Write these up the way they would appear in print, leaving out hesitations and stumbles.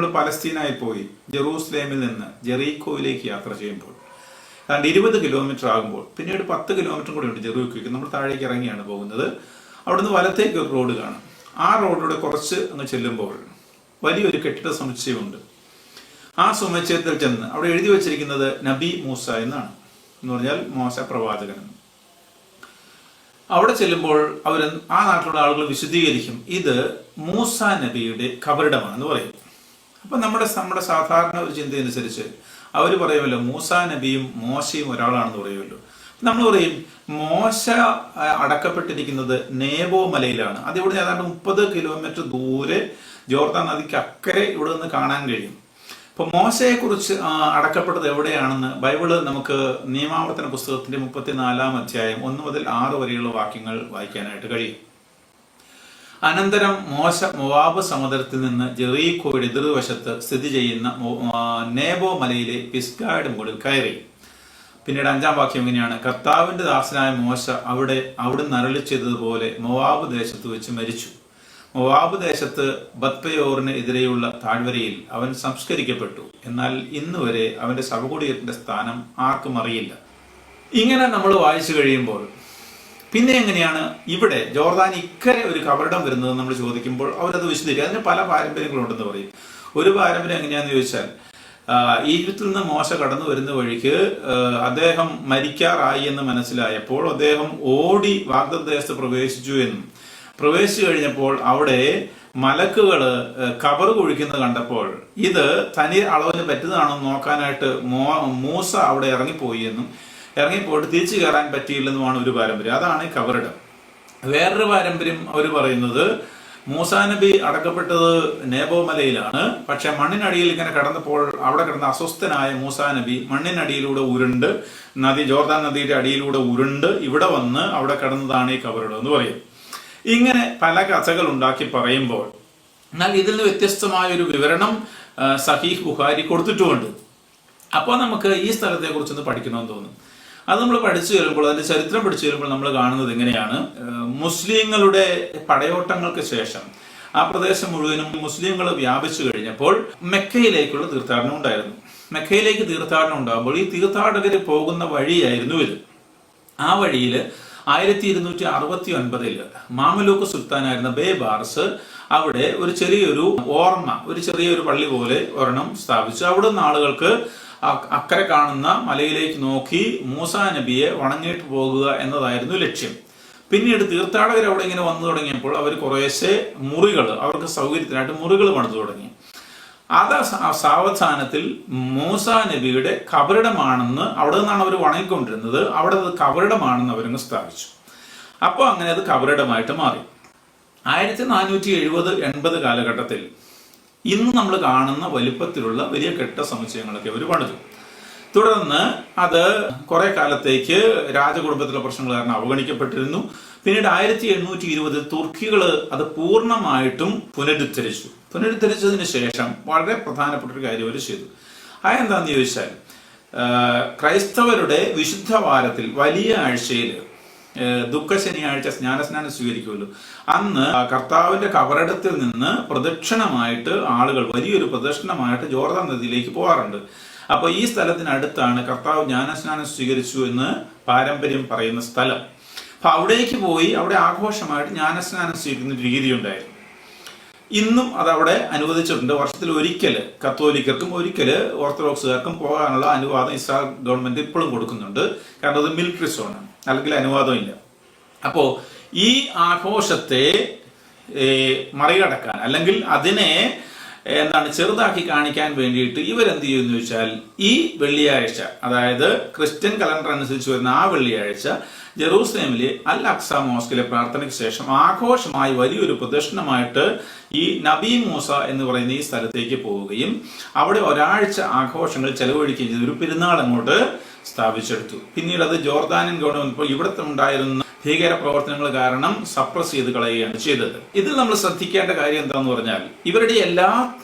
നമ്മൾ പലസ്തീനായി പോയി ജെറൂസലേമിൽ നിന്ന് ജെറീക്കോയിലേക്ക് യാത്ര ചെയ്യുമ്പോൾ കാരണം 20 കിലോമീറ്റർ ആകുമ്പോൾ പിന്നീട് 10 കിലോമീറ്റർ കൂടി ഉണ്ട് ജെറീക്കോയ്ക്ക്. നമ്മൾ താഴേക്ക് ഇറങ്ങിയാണ് പോകുന്നത്. അവിടുന്ന് വലത്തേക്ക് ഒരു റോഡ് കാണും. ആ റോഡിലൂടെ കുറച്ച് അങ്ങ് ചെല്ലുമ്പോൾ വലിയൊരു കെട്ടിട സമുച്ചയമുണ്ട്. ആ സമുച്ചയത്തിൽ ചെന്ന് അവിടെ എഴുതി വച്ചിരിക്കുന്നത് നബി മൂസ എന്നാണ്, എന്ന് പറഞ്ഞാൽ മോശ പ്രവാചകൻ. അവിടെ ചെല്ലുമ്പോൾ അവർ ആ നാട്ടിലുള്ള ആളുകൾ വിശദീകരിക്കും, ഇത് മൂസ നബിയുടെ ഖബറിടമാണെന്ന് പറയും. അപ്പൊ നമ്മുടെ സാധാരണ ഒരു ചിന്തയനുസരിച്ച് അവർ പറയുമല്ലോ മൂസ നബിയും മോശയും ഒരാളാണെന്ന് പറയുമല്ലോ. നമ്മൾ പറയും മോശ അടക്കപ്പെട്ടിരിക്കുന്നത് നേബോ മലയിലാണ്. അത് ഇവിടെ ഏതാണ്ട് 30 കിലോമീറ്റർ ദൂരെ ജോർദാൻ നദിക്ക് അക്കരെ ഇവിടെ നിന്ന് കാണാൻ കഴിയും. അപ്പൊ മോശയെ കുറിച്ച് അടക്കപ്പെട്ടത് എവിടെയാണെന്ന് ബൈബിള് നമുക്ക് നിയമാവർത്തന പുസ്തകത്തിന്റെ 34-ാം അധ്യായം 1 മുതൽ 6 വരെയുള്ള വാക്യങ്ങൾ വായിക്കാനായിട്ട് കഴിയും. അനന്തരം മോശ മോവാബ് സമുദ്രത്തിൽ നിന്ന് ജെറീക്കോയുടെ എതിർവശത്ത് സ്ഥിതി ചെയ്യുന്ന നേബോ മലയിലെ പിസ്ഗയുടെ മുകളിൽ കയറി. പിന്നീട് 5-ാം വാക്യം ഇങ്ങനെയാണ്: കർത്താവിന്റെ ദാസനായ മോശ അവിടുന്ന് അരുളി ചെയ്തതുപോലെ മോവാബ് ദേശത്ത് വെച്ച് മരിച്ചു. മോവാബ് ദേശത്ത് ബത്പയോറിന് എതിരെയുള്ള താഴ്വരയിൽ അവൻ സംസ്കരിക്കപ്പെട്ടു. എന്നാൽ ഇന്ന് വരെ അവന്റെ ശവകുടീരത്തിന്റെ സ്ഥാനം ആർക്കും അറിയില്ല. ഇങ്ങനെ നമ്മൾ വായിച്ചു കഴിയുമ്പോൾ പിന്നെ എങ്ങനെയാണ് ഇവിടെ ജോർദാൻ ഇക്കരെ ഒരു കബറിടം വരുന്നത് നമ്മൾ ചോദിക്കുമ്പോൾ അവരത് വിശദീകരിക്കും. അതിന് പല പാരമ്പര്യങ്ങളുണ്ടെന്ന് പറയും. ഒരു പാരമ്പര്യം എങ്ങനെയാന്ന് ചോദിച്ചാൽ, ഈജിപ്തിൽ നിന്ന് മോശ കടന്നു വരുന്ന വഴിക്ക് അദ്ദേഹം മരിക്കാറായി എന്ന് മനസ്സിലായപ്പോൾ അദ്ദേഹം ഓടി വാഗ്ദത്തദേശത്ത് പ്രവേശിച്ചു എന്നും, പ്രവേശിച്ചു കഴിഞ്ഞപ്പോൾ അവിടെ മലക്കുകള് കബറ് കുഴിക്കുന്നത് കണ്ടപ്പോൾ ഇത് തനി അളവിന് പറ്റുന്നതാണെന്ന് നോക്കാനായിട്ട് മൂസ അവിടെ ഇറങ്ങിപ്പോയി എന്നും, ഇറങ്ങിപ്പോയിട്ട് തിരിച്ചു കയറാൻ പറ്റിയില്ലെന്നുമാണ് ഒരു പാരമ്പര്യം. അതാണ് ഈ കബറിടം. വേറൊരു പാരമ്പര്യം അവർ പറയുന്നത് മൂസാ നബി അടക്കപ്പെട്ടത് നേബോ മലയിലാണ്. പക്ഷെ മണ്ണിനടിയിൽ ഇങ്ങനെ കടന്നപ്പോൾ അവിടെ കിടന്ന അസ്വസ്ഥനായ മൂസാ നബി മണ്ണിനടിയിലൂടെ ഉരുണ്ട് ജോർദാൻ നദിയുടെ അടിയിലൂടെ ഉരുണ്ട് ഇവിടെ വന്ന് അവിടെ കിടന്നതാണ് ഈ കബറിടം എന്ന് പറയും. ഇങ്ങനെ പല കഥകൾ ഉണ്ടാക്കി പറയുമ്പോൾ, എന്നാൽ ഇതിൽ നിന്ന് വ്യത്യസ്തമായ ഒരു വിവരണം സഹീഹ് ബുഖാരി കൊടുത്തിട്ടുമുണ്ട്. അപ്പോൾ നമുക്ക് ഈ സ്ഥലത്തെ കുറിച്ചൊന്ന് പഠിക്കണമെന്ന് തോന്നും. അത് നമ്മൾ പഠിച്ചു വരുമ്പോൾ, അതിന്റെ ചരിത്രം പഠിച്ചു വരുമ്പോൾ നമ്മൾ കാണുന്നത് എങ്ങനെയാണ്, മുസ്ലിങ്ങളുടെ പടയോട്ടങ്ങൾക്ക് ശേഷം ആ പ്രദേശം മുഴുവനും മുസ്ലിങ്ങൾ വ്യാപിച്ചു കഴിഞ്ഞപ്പോൾ മെക്കയിലേക്കുള്ള തീർത്ഥാടനം ഉണ്ടായിരുന്നു. മെക്കയിലേക്ക് തീർത്ഥാടനം ഉണ്ടാകുമ്പോൾ ഈ തീർത്ഥാടകർ പോകുന്ന വഴിയായിരുന്നു ഇത്. ആ വഴിയിൽ 1269 മാമലൂക്ക് സുൽത്താനായിരുന്ന ബേബാർസ് അവിടെ ഒരു ചെറിയൊരു പള്ളി പോലെ ഒരെണ്ണം സ്ഥാപിച്ചു. അവിടെ നിന്ന് ആളുകൾക്ക് അക്കരെ കാണുന്ന മലയിലേക്ക് നോക്കി മൂസാ നബിയെ വണങ്ങിയിട്ട് പോകുക എന്നതായിരുന്നു ലക്ഷ്യം. പിന്നീട് തീർത്ഥാടകർ അവിടെ ഇങ്ങനെ വന്നു തുടങ്ങിയപ്പോൾ അവർ കുറേശ്ശെ അവർക്ക് സൗകര്യത്തിനായിട്ട് മുറികൾ പണിതു തുടങ്ങി. അത് സാവധാനത്തിൽ മൂസാ നബിയുടെ ഖബറിടമാണെന്ന്, അവിടെ നിന്നാണ് അവർ വണങ്ങിക്കൊണ്ടിരുന്നത്, അവിടെ അത് ഖബറിടമാണെന്ന് അവരങ്ങ് സ്ഥാപിച്ചു. അപ്പോൾ അങ്ങനെ അത് ഖബറിടമായിട്ട് മാറി. 1470-80 കാലഘട്ടത്തിൽ ഇന്ന് നമ്മൾ കാണുന്ന വലിപ്പത്തിലുള്ള വലിയ കെട്ടിട സമുച്ചയങ്ങളൊക്കെ അവർ പണിതു. തുടർന്ന് അത് കുറെ കാലത്തേക്ക് രാജകുടുംബത്തിലെ പ്രശ്നങ്ങൾ കാരണം അവഗണിക്കപ്പെട്ടിരുന്നു. പിന്നീട് 1820 തുർക്കികൾ അത് പൂർണ്ണമായിട്ടും പുനരുദ്ധരിച്ചതിന് ശേഷം വളരെ പ്രധാനപ്പെട്ട ഒരു കാര്യം അവർ ചെയ്തു. അതെന്താന്ന് ചോദിച്ചാൽ, ക്രൈസ്തവരുടെ വിശുദ്ധ വാരത്തിൽ വലിയ ആഴ്ചയിൽ ദുഃഖ ശനിയാഴ്ച സ്നാനസ്നാനം സ്വീകരിക്കുമല്ലോ, അന്ന് കർത്താവിന്റെ കബറിടത്തിൽ നിന്ന് പ്രദക്ഷിണമായിട്ട് ആളുകൾ വലിയൊരു പ്രദക്ഷിണമായിട്ട് ജോർദാൻ നദിയിലേക്ക് പോകാറുണ്ട്. അപ്പൊ ഈ സ്ഥലത്തിനടുത്താണ് കർത്താവ് ജ്ഞാനസ്നാനം സ്വീകരിച്ചു എന്ന് പാരമ്പര്യം പറയുന്ന സ്ഥലം. അപ്പൊ അവിടേക്ക് പോയി അവിടെ ആഘോഷമായിട്ട് ജ്ഞാനസ്നാനം സ്വീകരിക്കുന്ന രീതി ഉണ്ടായിരുന്നു. ഇന്നും അതവിടെ അനുവദിച്ചിട്ടുണ്ട്. വർഷത്തിൽ ഒരിക്കൽ കത്തോലിക്കർക്കും ഒരിക്കൽ ഓർത്തഡോക്സുകാർക്കും പോകാനുള്ള അനുവാദം ഇസ്രായേൽ ഗവൺമെന്റ് ഇപ്പോഴും കൊടുക്കുന്നുണ്ട്. കാരണം അത് മിലിറ്ററി സോണാണ്, അല്ലെങ്കിൽ അനുവാദം ഇല്ല. അപ്പോ ഈ ആഘോഷത്തെ മറികടക്കാൻ, അല്ലെങ്കിൽ അതിനെ ചെറുതാക്കി കാണിക്കാൻ വേണ്ടിയിട്ട് ഇവരെന്ത് ചെയ്യുമെന്ന് ചോദിച്ചാൽ, ഈ വെള്ളിയാഴ്ച, അതായത് ക്രിസ്ത്യൻ കലണ്ടർ അനുസരിച്ച് വരുന്ന ആ വെള്ളിയാഴ്ച ജെറൂസലേമിലെ അൽ അക്സ മോസ്കിലെ പ്രാർത്ഥനയ്ക്ക് ശേഷം ആഘോഷമായി വലിയൊരു പ്രദർശനമായിട്ട് ഈ നബി മൂസ എന്ന് പറയുന്ന ഈ സ്ഥലത്തേക്ക് പോവുകയും അവിടെ ഒരാഴ്ച ആഘോഷങ്ങൾ ചെലവഴിക്കുകയും ചെയ്ത് ഒരു പെരുന്നാൾ അങ്ങോട്ട് സ്ഥാപിച്ചെടുത്തു. പിന്നീട് അത് ജോർദാനിയൻ ഗവൺമെന്റ് ഇവിടുത്തെ ഉണ്ടായിരുന്ന ഭീകര പ്രവർത്തനങ്ങൾ കാരണം സപ്രസ് ചെയ്ത് കളയുകയാണ് ചെയ്തത്. ഇതിൽ നമ്മൾ ശ്രദ്ധിക്കേണ്ട കാര്യം എന്താന്ന് പറഞ്ഞാൽ, ഇവരുടെ എല്ലാ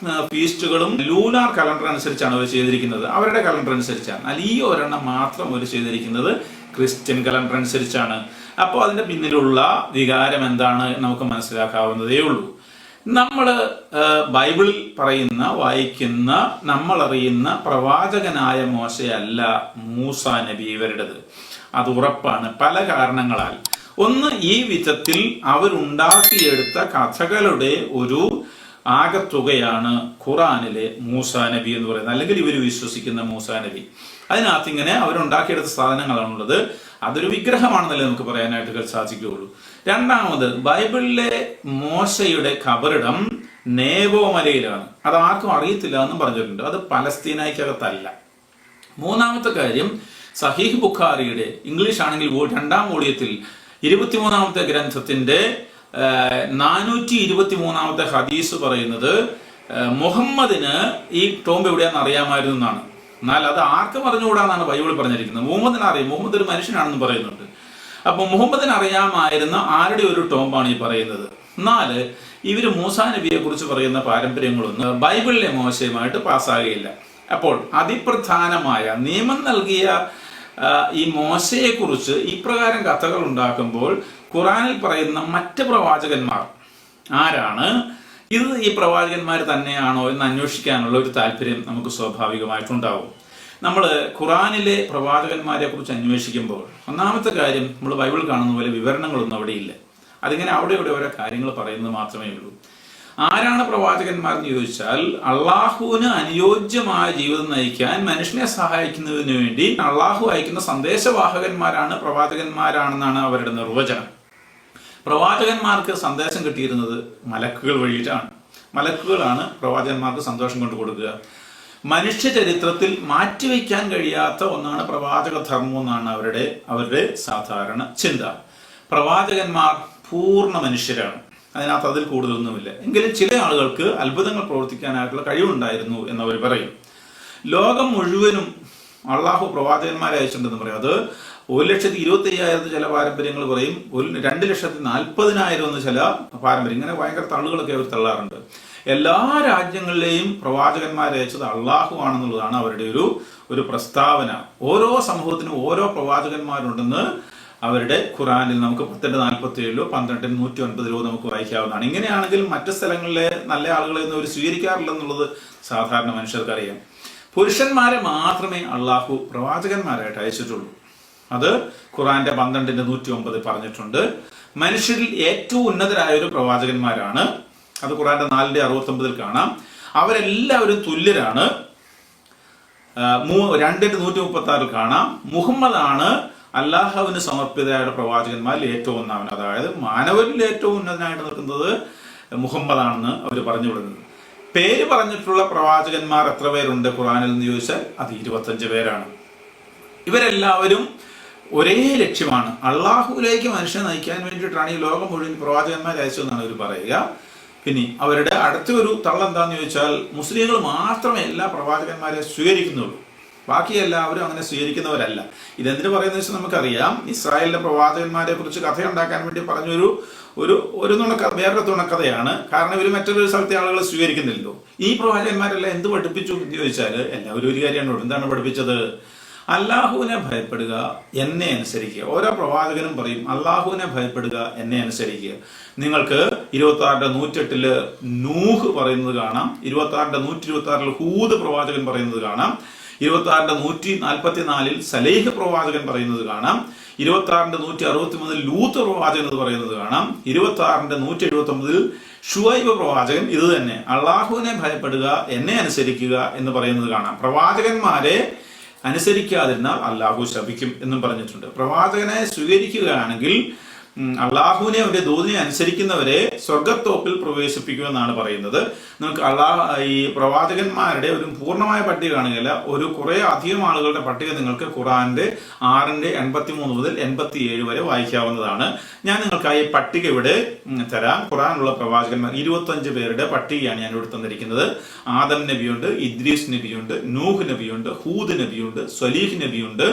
ഫീസ്റ്റുകളും ലൂനാർ കലണ്ടർ അനുസരിച്ചാണ് അവർ ചെയ്തിരിക്കുന്നത്, അവരുടെ കലണ്ടർ അനുസരിച്ചാണ്. എന്നാൽ ഈ ഒരെണ്ണം മാത്രം അവർ ചെയ്തിരിക്കുന്നത് ക്രിസ്ത്യൻ കലണ്ടർ അനുസരിച്ചാണ്. അപ്പോൾ അതിന്റെ പിന്നിലുള്ള വികാരം എന്താണ് നമുക്ക് മനസ്സിലാക്കാവുന്നതേ ഉള്ളൂ. നമ്മൾ ബൈബിളിൽ പറയുന്ന വായിക്കുന്ന നമ്മൾ അറിയുന്ന പ്രവാചകനായ മോശയല്ല മൂസാ നബി ഇവരുടേത്. അത് ഉറപ്പാണ്, പല കാരണങ്ങളാൽ. ഒന്ന്, ഈ വിധത്തിൽ അവരുണ്ടാക്കിയെടുത്ത കഥകളുടെ ഒരു ആകത്തുകയാണ് ഖുറാനിലെ മൂസാ നബി എന്ന് പറയുന്നത്, അല്ലെങ്കിൽ ഇവർ വിശ്വസിക്കുന്ന മൂസാ നബി. അതിനകത്ത് ഇങ്ങനെ അവരുണ്ടാക്കിയെടുത്ത സാധനങ്ങളാണുള്ളത്. അതൊരു വിഗ്രഹമാണെന്നല്ലേ നമുക്ക് പറയാനായിട്ട് സാധിക്കുകയുള്ളൂ. രണ്ടാമത്, ബൈബിളിലെ മോശയുടെ ഖബറിടം നേവോ മലയിലാണ്. അത് ആർക്കും അറിയത്തില്ല എന്നും പറഞ്ഞിട്ടുണ്ട്. അത് പലസ്തീനയ്ക്കകത്തല്ല. മൂന്നാമത്തെ കാര്യം, സഹീഹ് ബുഖാരിയുടെ ഇംഗ്ലീഷ് ആണെങ്കിൽ 2-ാം വോള്യത്തിൽ 23-ാമത്തെ ഗ്രന്ഥത്തിന്റെ 423-ാമത്തെ ഹദീസ് പറയുന്നത് മുഹമ്മദിന് ഈ ടോംബ് എവിടെയാണെന്ന് അറിയാമായിരുന്നു എന്നാണ്. എന്നാൽ അത് ആർക്കും അറിഞ്ഞുകൂടാന്നാണ് ബൈബിളിൽ പറഞ്ഞിരിക്കുന്നത്. മുഹമ്മദിനെ അറിയാം, മുഹമ്മദ് ഒരു മനുഷ്യനാണെന്ന് പറയുന്നുണ്ട്. അപ്പൊ മുഹമ്മദിന് അറിയാമായിരുന്ന ആരുടെ ഒരു ടോംബാണ് ഈ പറയുന്നത്. എന്നാൽ ഇവര് മൂസാ നബിയെ കുറിച്ച് പറയുന്ന പാരമ്പര്യങ്ങളൊന്നും ബൈബിളിലെ മോശയുമായിട്ട് പാസ്സാകുകയില്ല. അപ്പോൾ അതിപ്രധാനമായ നിയമം നൽകിയ ഈ മോശയെ കുറിച്ച് ഇപ്രകാരം കഥകൾ ഉണ്ടാക്കുമ്പോൾ ഖുറാനിൽ പറയുന്ന മറ്റ് പ്രവാചകന്മാർ ആരാണ്, ഇത് ഈ പ്രവാചകന്മാർ തന്നെയാണോ എന്ന് അന്വേഷിക്കാനുള്ള ഒരു താല്പര്യം നമുക്ക് സ്വാഭാവികമായിട്ടുണ്ടാവും. നമ്മൾ ഖുറാനിലെ പ്രവാചകന്മാരെ കുറിച്ച് അന്വേഷിക്കുമ്പോൾ ഒന്നാമത്തെ കാര്യം, നമ്മൾ ബൈബിൾ കാണുന്ന പോലെ വിവരണങ്ങളൊന്നും അവിടെയില്ല. അതിങ്ങനെ അവിടെ ഇവിടെ ഓരോ കാര്യങ്ങൾ പറയുന്നത് മാത്രമേ ഉള്ളൂ. ആരാണ് പ്രവാചകന്മാർ എന്ന് ചോദിച്ചാൽ, അള്ളാഹുവിന് അനുയോജ്യമായ ജീവിതം നയിക്കാൻ മനുഷ്യനെ സഹായിക്കുന്നതിന് വേണ്ടി അള്ളാഹു അയക്കുന്ന സന്ദേശവാഹകന്മാരാണ് പ്രവാചകന്മാരാണെന്നാണ് അവരുടെ നിർവചനം. പ്രവാചകന്മാർക്ക് സന്ദേശം കിട്ടിയിരുന്നത് മലക്കുകൾ വഴിയിട്ടാണ്. മലക്കുകളാണ് പ്രവാചകന്മാർക്ക് സന്തോഷം കൊണ്ടു കൊടുക്കുക. മനുഷ്യ ചരിത്രത്തിൽ മാറ്റിവെക്കാൻ കഴിയാത്ത ഒന്നാണ് പ്രവാചക ധർമ്മം എന്നാണ് അവരുടെ സാധാരണ ചിന്ത. പ്രവാചകന്മാർ പൂർണ്ണ മനുഷ്യരാണ്, അതിനകത്ത് അതിൽ കൂടുതലൊന്നുമില്ല. എങ്കിലും ചില ആളുകൾക്ക് അത്ഭുതങ്ങൾ പ്രവർത്തിക്കാനായിട്ടുള്ള കഴിവുണ്ടായിരുന്നു എന്നവർ പറയും. ലോകം മുഴുവനും അള്ളാഹു പ്രവാചകന്മാരെ അയച്ചിട്ടുണ്ടെന്ന് പറയും. അത് 1,25,000 ചില പാരമ്പര്യങ്ങൾ പറയും, 2,40,000 എന്ന് ചില പാരമ്പര്യം. ഇങ്ങനെ ഭയങ്കര തള്ളുകളൊക്കെ അവർ തള്ളാറുണ്ട്. എല്ലാ രാജ്യങ്ങളിലെയും പ്രവാചകന്മാരെ അയച്ചത് അള്ളാഹു ആണെന്നുള്ളതാണ് അവരുടെ ഒരു പ്രസ്താവന. ഓരോ സമൂഹത്തിനും ഓരോ പ്രവാചകന്മാരുണ്ടെന്ന് അവരുടെ ഖുറാനിൽ നമുക്ക് 10:47 12:109 നമുക്ക് വായിക്കാവുന്നതാണ്. ഇങ്ങനെയാണെങ്കിൽ മറ്റു സ്ഥലങ്ങളിലെ നല്ല ആളുകളെ ഒന്നും അവർ സ്വീകരിക്കാറില്ലെന്നുള്ളത് സാധാരണ മനുഷ്യർക്കറിയാം. പുരുഷന്മാരെ മാത്രമേ അള്ളാഹു പ്രവാചകന്മാരായിട്ട് അയച്ചിട്ടുള്ളൂ. അത് ഖുറാന്റെ 12:109 പറഞ്ഞിട്ടുണ്ട്. മനുഷ്യരിൽ ഏറ്റവും ഉന്നതരായ ഒരു പ്രവാചകന്മാരാണ്. അത് ഖുറാന്റെ 4:69 കാണാം. അവരെല്ലാവരും തുല്യരാണ്. 2:136 കാണാം. മുഹമ്മദാണ് അല്ലാഹുവിന് സമർപ്പിതയായ പ്രവാചകന്മാരിൽ ഏറ്റവും ഒന്നാമൻ. അതായത് മാനവരിൽ ഏറ്റവും ഉന്നതനായിട്ട് നിൽക്കുന്നത് മുഹമ്മദാണെന്ന് അവർ പറഞ്ഞു വിടുന്നത്. പേര് പറഞ്ഞിട്ടുള്ള പ്രവാചകന്മാർ എത്ര പേരുണ്ട് ഖുറാനിൽ എന്ന് ചോദിച്ചാൽ അത് 25 പേരാണ്. ഇവരെല്ലാവരും ഒരേ ലക്ഷ്യമാണ്, അള്ളാഹുവിലേക്ക് മനുഷ്യനെ നയിക്കാൻ വേണ്ടിയിട്ടാണ് ഈ ലോകം മുഴുവൻ പ്രവാചകന്മാരെ അയച്ചതെന്നാണ് അവർ പറയുക. പിന്നെ അവരുടെ അടുത്ത ഒരു തള്ളെന്താന്ന് ചോദിച്ചാൽ, മുസ്ലിങ്ങൾ മാത്രമേ എല്ലാ പ്രവാചകന്മാരെ സ്വീകരിക്കുന്നുള്ളൂ, ബാക്കി എല്ലാവരും അങ്ങനെ സ്വീകരിക്കുന്നവരല്ല. ഇതെന്തിനു പറയുന്നത് വെച്ചാൽ നമുക്കറിയാം, ഇസ്രായേലിലെ പ്രവാചകന്മാരെ കുറിച്ച് കഥയുണ്ടാക്കാൻ വേണ്ടി പറഞ്ഞൊരു വേറൊരു തുണക്കഥയാണ്. കാരണം ഇവർ മറ്റൊരു സ്ഥലത്തെ ആളുകൾ സ്വീകരിക്കുന്നില്ലല്ലോ. ഈ പ്രവാചകന്മാരെല്ലാം എന്ത് പഠിപ്പിച്ചു എന്ന് ചോദിച്ചാൽ എല്ലാവരും ഒരു കാര്യമാണ്. എന്താണ് പഠിപ്പിച്ചത്? അള്ളാഹുവിനെ ഭയപ്പെടുക, എന്നെ അനുസരിക്കുക. ഓരോ പ്രവാചകനും പറയും അള്ളാഹുവിനെ ഭയപ്പെടുക, എന്നെ അനുസരിക്കുക. നിങ്ങൾക്ക് 26:108 നൂഹ് പറയുന്നത് കാണാം. 26:126 ഹൂദ് പ്രവാചകൻ പറയുന്നത് കാണാം. 26:144 സലേഹ് പ്രവാചകൻ പറയുന്നത് കാണാം. 26:163 ലൂത്ത് പ്രവാചകൻ എന്ന് പറയുന്നത് കാണാം. 26:179 ഷുഐബ് പ്രവാചകൻ ഇത് തന്നെ, അള്ളാഹുവിനെ ഭയപ്പെടുക, എന്നെ അനുസരിക്കുക എന്ന് പറയുന്നത് കാണാം. പ്രവാചകന്മാരെ അനുസരിക്കാതിരുന്നാൽ അള്ളാഹു ശപിക്കും എന്നും പറഞ്ഞിട്ടുണ്ട്. പ്രവാചകനെ സ്വീകരിക്കുകയാണെങ്കിൽ അള്ളാഹുവിനെ അവന്റെ ദൂതിനെ അനുസരിക്കുന്നവരെ സ്വർഗത്തോപ്പിൽ പ്രവേശിപ്പിക്കുമെന്നാണ് പറയുന്നത്. നമുക്ക് ഈ പ്രവാചകന്മാരുടെ ഒരു പൂർണ്ണമായ പട്ടിക കാണുകയില്ല, കുറെ അധികം ആളുകളുടെ പട്ടിക നിങ്ങൾക്ക് ഖുറാന്റെ 6:83 മുതൽ 87 വരെ വായിക്കാവുന്നതാണ്. ഞാൻ നിങ്ങൾക്കായി പട്ടിക ഇവിടെ തരാം. ഖുറാനുള്ള പ്രവാചകന്മാർ 25 പേരുടെ പട്ടികയാണ് ഞാൻ ഇവിടെ തന്നിരിക്കുന്നത്. ആദം നബിയുണ്ട്, ഇദ്രീസ് നബിയുണ്ട്, നൂഹ് നബിയുണ്ട്, ഹൂദ് നബിയുണ്ട്, സ്വലീഹ് നബിയുണ്ട്,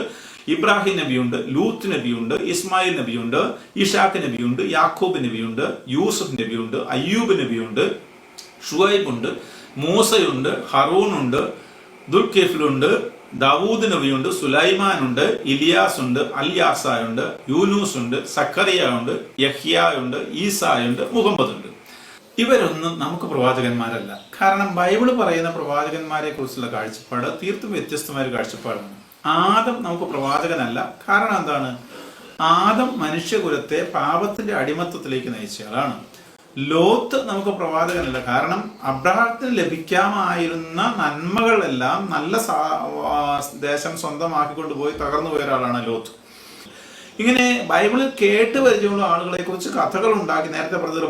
ഇബ്രാഹിം നബിയുണ്ട്, ലൂത്ത് നബിയുണ്ട്, ഇസ്മായിൽ നബിയുണ്ട്, ഇഷാഖ് നബിയുണ്ട്, യാക്കൂബ് നബിയുണ്ട്, യൂസുഫ് നബിയുണ്ട്, അയ്യൂബ് നബിയുണ്ട്, ഷുഐബ് ഉണ്ട്, മൂസയുണ്ട്, ഹറൂനുണ്ട്, ദുൽഖിഫ്ലുണ്ട്, ദാവൂദ് നബിയുണ്ട്, സുലൈമാൻ ഉണ്ട്, ഇലിയാസ് ഉണ്ട്, യൂനൂസ് ഉണ്ട്, സക്കറിയ ഉണ്ട്, യഹ്യ ഉണ്ട്, ഈസാ ഉണ്ട്, മുഹമ്മദ് ഉണ്ട്. ഇവരൊന്നും നമുക്ക് പ്രവാചകന്മാരല്ല. കാരണം ബൈബിള് പറയുന്ന പ്രവാചകന്മാരെ കുറിച്ചുള്ള കാഴ്ചപ്പാട് തീർത്തും വ്യത്യസ്തമായ ഒരു കാഴ്ചപ്പാടാണ്. ആദം നമുക്ക് പ്രവാചകനല്ല. കാരണം എന്താണ്? ആദം മനുഷ്യകുലത്തെ പാപത്തിന്റെ അടിമത്തത്തിലേക്ക് നയിച്ചയാളാണ്. ലോത്ത് നമുക്ക് പ്രവാചകനല്ല. കാരണം അബ്രഹാത്തിന് ലഭിക്കാമായിരുന്ന നന്മകളെല്ലാം നല്ല ദേശം സ്വന്തമാക്കിക്കൊണ്ട് പോയി തകർന്നു പോയ ഒരാളാണ് ലോത്ത്. ഇങ്ങനെ ബൈബിളിൽ കേട്ട് പരിചയമുള്ള ആളുകളെ കുറിച്ച് കഥകൾ ഉണ്ടാക്കി, നേരത്തെ പറഞ്ഞത്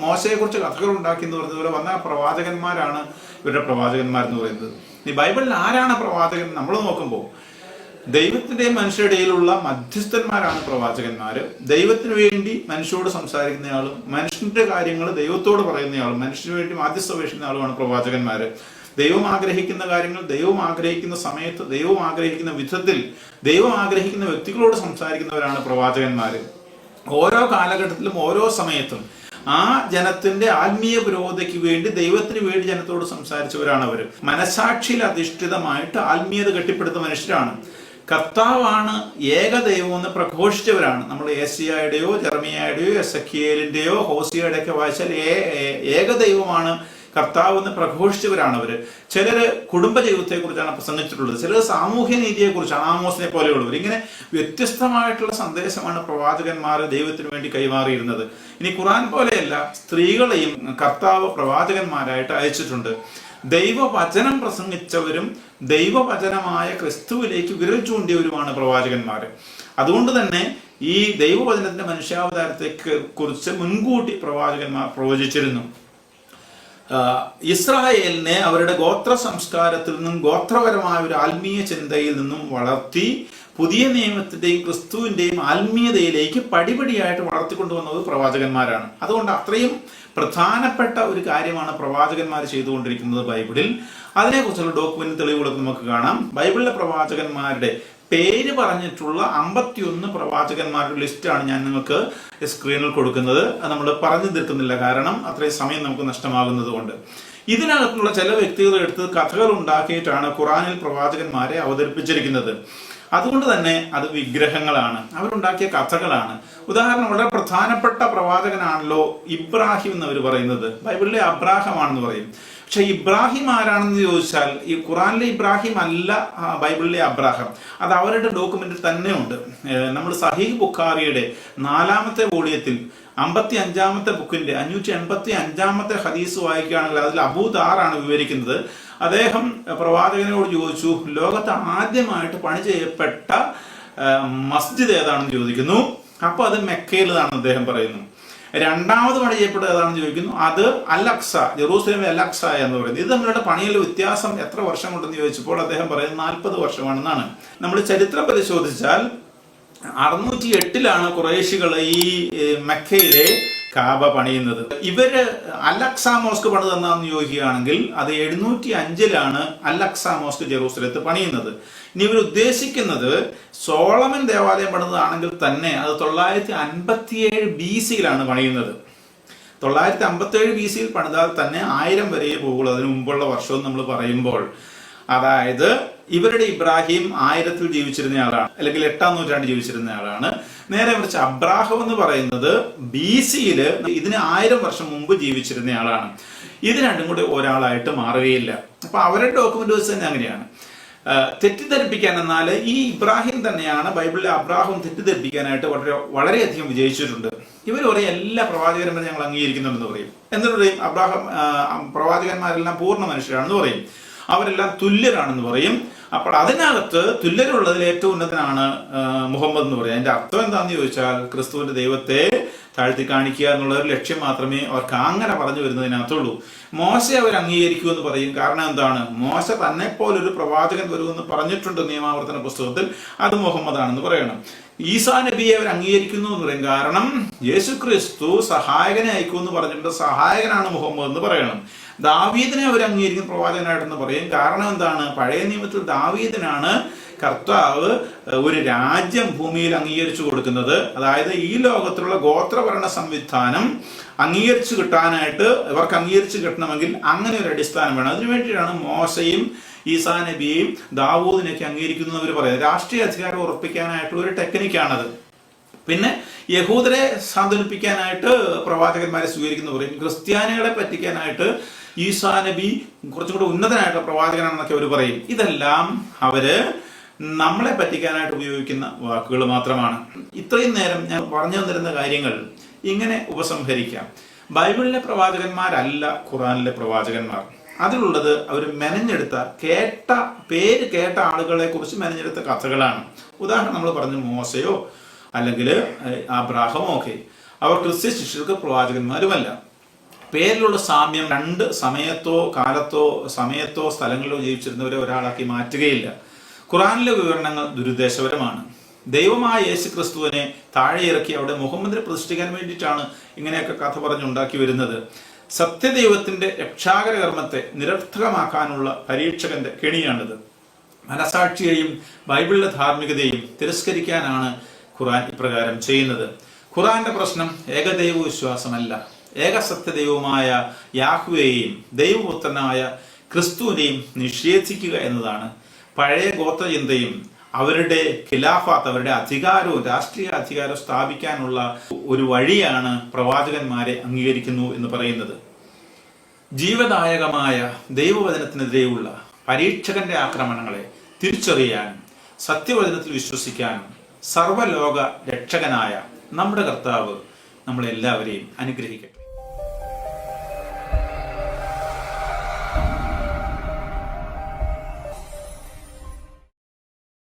മോശയെ കുറിച്ച് കഥകൾ ഉണ്ടാക്കി എന്ന് പറഞ്ഞതുപോലെ വന്ന പ്രവാചകന്മാരാണ് ഇവരുടെ പ്രവാചകന്മാരെന്ന് പറയുന്നത്. ഈ ബൈബിളിൽ ആരാണ് പ്രവാചകൻ നമ്മൾ നോക്കുമ്പോൾ ദൈവത്തിന്റെയും മനുഷ്യരുടെയിലുള്ള മധ്യസ്ഥന്മാരാണ് പ്രവാചകന്മാര്. ദൈവത്തിന് വേണ്ടി മനുഷ്യരോട് സംസാരിക്കുന്നയാളും മനുഷ്യന്റെ കാര്യങ്ങൾ ദൈവത്തോട് പറയുന്നയാളും മനുഷ്യന് വേണ്ടി മാധ്യസ്ഥ അപേക്ഷിക്കുന്ന ആളുമാണ് പ്രവാചകന്മാര്. ദൈവം ആഗ്രഹിക്കുന്ന കാര്യങ്ങൾ ദൈവം ആഗ്രഹിക്കുന്ന സമയത്ത് ദൈവം ആഗ്രഹിക്കുന്ന വിധത്തിൽ ദൈവം ആഗ്രഹിക്കുന്ന വ്യക്തികളോട് സംസാരിക്കുന്നവരാണ് പ്രവാചകന്മാര്. ഓരോ കാലഘട്ടത്തിലും ഓരോ സമയത്തും ആ ജനത്തിന്റെ ആത്മീയ പുരോഗതിക്ക് വേണ്ടി ദൈവത്തിന് വേണ്ടി ജനത്തോട് സംസാരിച്ചവരാണ് അവര്. മനസാക്ഷിയിൽ അധിഷ്ഠിതമായിട്ട് ആത്മീയത കെട്ടിപ്പടുത്ത മനുഷ്യരാണ്. കർത്താവാണ് ഏകദൈവം എന്ന് പ്രഘോഷിച്ചവരാണ്. നമ്മൾ ഏശയ്യായുടെയോ ജെറമിയായുടെയോ എസെക്കിയേലിന്റെയോ ഹോസിയയുടെയൊക്കെ വായിച്ചാൽ ഏകദൈവമാണ് കർത്താവ് എന്ന് പ്രഘോഷിച്ചവരാണ് അവര്. ചിലര് കുടുംബജീവിതത്തെ കുറിച്ചാണ് പ്രസംഗിച്ചിട്ടുള്ളത്, ചിലർ സാമൂഹ്യ നീതിയെ കുറിച്ചാണ്, ആമോസിനെ പോലെയുള്ളവർ. ഇങ്ങനെ വ്യത്യസ്തമായിട്ടുള്ള സന്ദേശമാണ് പ്രവാചകന്മാർ ദൈവത്തിന് വേണ്ടി കൈമാറിയിരുന്നത്. ഇനി ഖുർആൻ പോലെയല്ല, സ്ത്രീകളെയും കർത്താവ് പ്രവാചകന്മാരായിട്ട് അയച്ചിട്ടുണ്ട്. ദൈവവചനം പ്രസംഗിച്ചവരും ദൈവവചനമായ ക്രിസ്തുവിലേക്ക് വിരൽ ചൂണ്ടിയവരുമാണ് പ്രവാചകന്മാർ. അതുകൊണ്ട് തന്നെ ഈ ദൈവവചനത്തിന്റെ മനുഷ്യാവതാരത്തെ കുറിച്ച് മുൻകൂട്ടി പ്രവാചകന്മാർ പ്രവചിച്ചിരുന്നു. ഇസ്രായേലിനെ അവരുടെ ഗോത്ര സംസ്കാരത്തിൽ നിന്നും ഗോത്രപരമായ ഒരു ആത്മീയ ചിന്തയിൽ നിന്നും വളർത്തി പുതിയ നിയമത്തിന്റെയും ക്രിസ്തുവിന്റെയും ആത്മീയതയിലേക്ക് പടിപടിയായിട്ട് വളർത്തിക്കൊണ്ടുവന്നത് പ്രവാചകന്മാരാണ്. അതുകൊണ്ട് അത്രയും പ്രധാനപ്പെട്ട ഒരു കാര്യമാണ് പ്രവാചകന്മാർ ചെയ്തുകൊണ്ടിരിക്കുന്നത് ബൈബിളിൽ. അതിനെക്കുറിച്ചുള്ള ഡോക്യുമെന്റ് തെളിവുകളൊക്കെ നമുക്ക് കാണാം. ബൈബിളിലെ പ്രവാചകന്മാരുടെ പേര് പറഞ്ഞിട്ടുള്ള 51 പ്രവാചകന്മാരുടെ ലിസ്റ്റാണ് ഞാൻ നിങ്ങൾക്ക് സ്ക്രീനിൽ കൊടുക്കുന്നത്. നമ്മൾ പറഞ്ഞു തീർക്കുന്നില്ല, കാരണം അത്രയും സമയം നമുക്ക് നഷ്ടമാകുന്നത് കൊണ്ട്. ഇതിനകത്തുള്ള ചില വ്യക്തികൾ എടുത്ത് കഥകൾ ഉണ്ടാക്കിയിട്ടാണ് ഖുറാനിൽ പ്രവാചകന്മാരെ അവതരിപ്പിച്ചിരിക്കുന്നത്. അതുകൊണ്ട് തന്നെ അത് വിഗ്രഹങ്ങളാണ്, അവരുണ്ടാക്കിയ കഥകളാണ്. ഉദാഹരണം, വളരെ പ്രധാനപ്പെട്ട പ്രവാചകനാണല്ലോ ഇബ്രാഹിം എന്ന് അവർ പറയുന്നത്. ബൈബിളിലെ അബ്രാഹമാണെന്ന് പറയും. പക്ഷെ ഇബ്രാഹിം ആരാണെന്ന് ചോദിച്ചാൽ ഈ ഖുറാനിലെ ഇബ്രാഹിം അല്ല ബൈബിളിലെ അബ്രാഹം. അത് അവരുടെ ഡോക്യുമെന്റിൽ തന്നെ ഉണ്ട്. നമ്മൾ സഹീഹ് ബുഖാരിയുടെ 4ാമത്തെ വോളിയത്തിൽ 55ാമത്തെ ബുക്കിന്റെ 585ാമത്തെ ഹദീസ് വായിക്കുകയാണെങ്കിൽ അതിൽ അബൂദാറാണ് വിവരിക്കുന്നത്. അദ്ദേഹം പ്രവാചകനോട് ചോദിച്ചു, ലോകത്ത് ആദ്യമായിട്ട് പണി ചെയ്യപ്പെട്ട മസ്ജിദ് ഏതാണെന്ന് ചോദിക്കുന്നു. അപ്പൊ അത് മെക്കയിലാണെന്ന് അദ്ദേഹം പറയുന്നു. രണ്ടാമത് പണി ചെയ്യപ്പെട്ട ഏതാണെന്ന് ചോദിക്കുന്നു, അത് അൽ-അഖ്സ, ജെറൂസലേമിലെ അൽ-അഖ്സ എന്ന് പറയുന്നത്. ഇത് തമ്മിലുള്ള പണിയിലെ വ്യത്യാസം എത്ര വർഷമുണ്ടെന്ന് ചോദിച്ചപ്പോൾ അദ്ദേഹം പറയുന്നത് 40 വർഷമാണെന്നാണ്. നമ്മൾ ചരിത്രം പരിശോധിച്ചാൽ 608 ഖുറൈശികൾ ഈ മെക്കയിലെ കാബ പണിയുന്നത്. ഇവര് അൽ-അഖ്സ മോസ്ക് പണിതെന്നാന്ന് ചോദിക്കുകയാണെങ്കിൽ അത് 705 അൽ-അഖ്സ മോസ്ക് ജെറൂസലത്ത് പണിയുന്നത്. ഇനി ഇവർ ഉദ്ദേശിക്കുന്നത് സോളമൻ ദേവാലയം പണിതാണെങ്കിൽ തന്നെ അത് 957 BC പണിയുന്നത്. 957 BC പണിതാൽ തന്നെ 1000 വരെ പോകുള്ളൂ. അതിനു മുമ്പുള്ള വർഷവും നമ്മൾ പറയുമ്പോൾ, അതായത് ഇവരുടെ ഇബ്രാഹിം 1000 ജീവിച്ചിരുന്ന ആളാണ്, അല്ലെങ്കിൽ 8ാം നൂറ്റാണ്ട് ജീവിച്ചിരുന്ന ആളാണ്. നേരെ മറിച്ച് അബ്രാഹം എന്ന് പറയുന്നത് BC ഇതിന് 1000 വർഷം മുമ്പ് ജീവിച്ചിരുന്ന ആളാണ്. ഇത് രണ്ടും കൂടി ഒരാളായിട്ട് മാറുകയില്ല. അപ്പൊ അവരുടെ ഡോക്യുമെന്റ് വെച്ച് തന്നെ അങ്ങനെയാണ്. തെറ്റിദ്ധരിപ്പിക്കാൻ, എന്നാൽ ഈ ഇബ്രാഹിം തന്നെയാണ് ബൈബിളിലെ അബ്രാഹം തെറ്റിദ്ധരിപ്പിക്കാനായിട്ട് വളരെയധികം വിജയിച്ചിട്ടുണ്ട്. ഇവർ പറയും എല്ലാ പ്രവാചകന്മാരും ഞങ്ങൾ അംഗീകരിക്കുന്നുണ്ടെന്ന് പറയും. എന്നിട്ട് പറയും അബ്രാഹം പ്രവാചകന്മാരെല്ലാം പൂർണ്ണ മനുഷ്യരാണെന്ന് പറയും, അവരെല്ലാം തുല്യരാണെന്ന് പറയും. അപ്പോൾ അതിനകത്ത് തുല്യരുള്ളതിൽ ഏറ്റവും ഉന്നതനാണ് മുഹമ്മദ് എന്ന് പറയും. അതിന്റെ അർത്ഥം എന്താണെന്ന് ചോദിച്ചാൽ ക്രിസ്തുവിന്റെ ദൈവത്തെ താഴ്ത്തി കാണിക്കുക എന്നുള്ള ഒരു ലക്ഷ്യം മാത്രമേ അവർക്ക് അങ്ങനെ പറഞ്ഞു വരുന്നതിനകത്തുള്ളൂ. മോശയെ അവർ അംഗീകരിക്കുമെന്ന് പറയും. കാരണം എന്താണ്? മോശ തന്നെ പോലൊരു പ്രവാചകൻ വരുമെന്ന് പറഞ്ഞിട്ടുണ്ട് നിയമാവർത്തന പുസ്തകത്തിൽ, അത് മുഹമ്മദാണെന്ന് പറയണം. ഈസാ നബിയെ അവർ അംഗീകരിക്കുന്നു എന്ന് പറയും. കാരണം യേശു ക്രിസ്തു സഹായകനെ അയക്കുമെന്ന് പറഞ്ഞിട്ടുണ്ട്, സഹായകനാണ് മുഹമ്മദ് എന്ന് പറയണം. ദാവീദിനെ അവർ അംഗീകരിക്കുന്ന പ്രവാചകനായിട്ടെന്ന് പറയും. കാരണം എന്താണ്? പഴയ നിയമത്തിൽ ദാവീദിനാണ് കർത്താവ് ഒരു രാജ്യം ഭൂമിയിൽ അംഗീകരിച്ചു കൊടുക്കുന്നത്. അതായത് ഈ ലോകത്തിലുള്ള ഗോത്രഭരണ സംവിധാനം അംഗീകരിച്ചു കിട്ടാനായിട്ട്, ഇവർക്ക് അംഗീകരിച്ചു കിട്ടണമെങ്കിൽ അങ്ങനെ ഒരു അടിസ്ഥാനം വേണം. അതിനുവേണ്ടിയിട്ടാണ് മോശയും ഈസാ നബിയെയും ദാവൂദിനെയൊക്കെ അംഗീകരിക്കുന്നു അവർ പറയുന്നത്. രാഷ്ട്രീയ അധികാരം ഉറപ്പിക്കാനായിട്ടുള്ള ഒരു ടെക്നിക്കാണത്. പിന്നെ യഹൂദരെ സാന്ത്വനിപ്പിക്കാനായിട്ട് പ്രവാചകന്മാരെ സ്വീകരിക്കുന്നു പറയും. ക്രിസ്ത്യാനികളെ പറ്റിക്കാനായിട്ട് ഈസാ നബി കുറച്ചും കൂടെ ഉന്നതനായിട്ടുള്ള പ്രവാചകനാണെന്നൊക്കെ അവർ പറയും. ഇതെല്ലാം അവര് നമ്മളെ പറ്റിക്കാനായിട്ട് ഉപയോഗിക്കുന്ന വാക്കുകൾ മാത്രമാണ്. ഇത്രയും നേരം ഞാൻ പറഞ്ഞു തന്നിരുന്ന കാര്യങ്ങൾ ഇങ്ങനെ ഉപസംഹരിക്കാം. ബൈബിളിലെ പ്രവാചകന്മാരല്ല ഖുറാനിലെ പ്രവാചകന്മാർ. അതിലുള്ളത് അവർ മെനഞ്ഞെടുത്ത പേര് കേട്ട ആളുകളെ കുറിച്ച് മെനഞ്ഞെടുത്ത കഥകളാണ്. ഉദാഹരണം നമ്മൾ പറഞ്ഞു മോശയോ അല്ലെങ്കിൽ അബ്രാഹമോ ഒക്കെ. അവർ ക്രിസ്ത്യ ശിഷ്യർക്ക് പ്രവാചകന്മാരുമല്ല. പേരിലുള്ള സാമ്യം 2 സമയത്തോ സ്ഥലങ്ങളിലോ ജീവിച്ചിരുന്നവരെ ഒരാളാക്കി മാറ്റുകയില്ല. ഖുറാനിലെ വിവരണങ്ങൾ ദുരുദ്ദേശപരമാണ്. ദൈവമായ യേശു ക്രിസ്തുവിനെ താഴെ ഇറക്കി അവിടെ മുഹമ്മദിനെ പ്രതിഷ്ഠിക്കാൻ വേണ്ടിയിട്ടാണ് ഇങ്ങനെയൊക്കെ കഥ പറഞ്ഞുണ്ടാക്കി വരുന്നത്. സത്യദൈവത്തിന്റെ രക്ഷാകര കർമ്മത്തെ നിരർത്ഥകമാക്കാനുള്ള പരീക്ഷകന്റെ കെണിയാണിത്. മനസാക്ഷിയെയും ബൈബിളിലെ ധാർമ്മികതയെയും തിരസ്കരിക്കാനാണ് ഖുറാൻ ഇപ്രകാരം ചെയ്യുന്നത്. ഖുറാന്റെ പ്രശ്നം ഏകദൈവ വിശ്വാസമല്ല, ഏകസത്യദൈവമായ യാഹ്വേയെയും ദൈവപുത്രനായ ക്രിസ്തുവിനെയും നിഷേധിക്കുക എന്നതാണ്. പഴയ ഗോത്രചിന്തയും അവരുടെ ഖിലാഫാത്ത്, അവരുടെ അധികാരവും രാഷ്ട്രീയ അധികാരവും സ്ഥാപിക്കാനുള്ള ഒരു വഴിയാണ് പ്രവാചകന്മാരെ അംഗീകരിക്കുന്നു എന്ന് പറയുന്നത്. ജീവദായകമായ ദൈവവചനത്തിനെതിരെയുള്ള പരീക്ഷകന്റെ ആക്രമണങ്ങളെ തിരിച്ചറിയാനും സത്യവചനത്തിൽ വിശ്വസിക്കാനും സർവ്വലോക രക്ഷകനായ നമ്മുടെ കർത്താവ് നമ്മളെല്ലാവരെയും അനുഗ്രഹിക്കട്ടെ.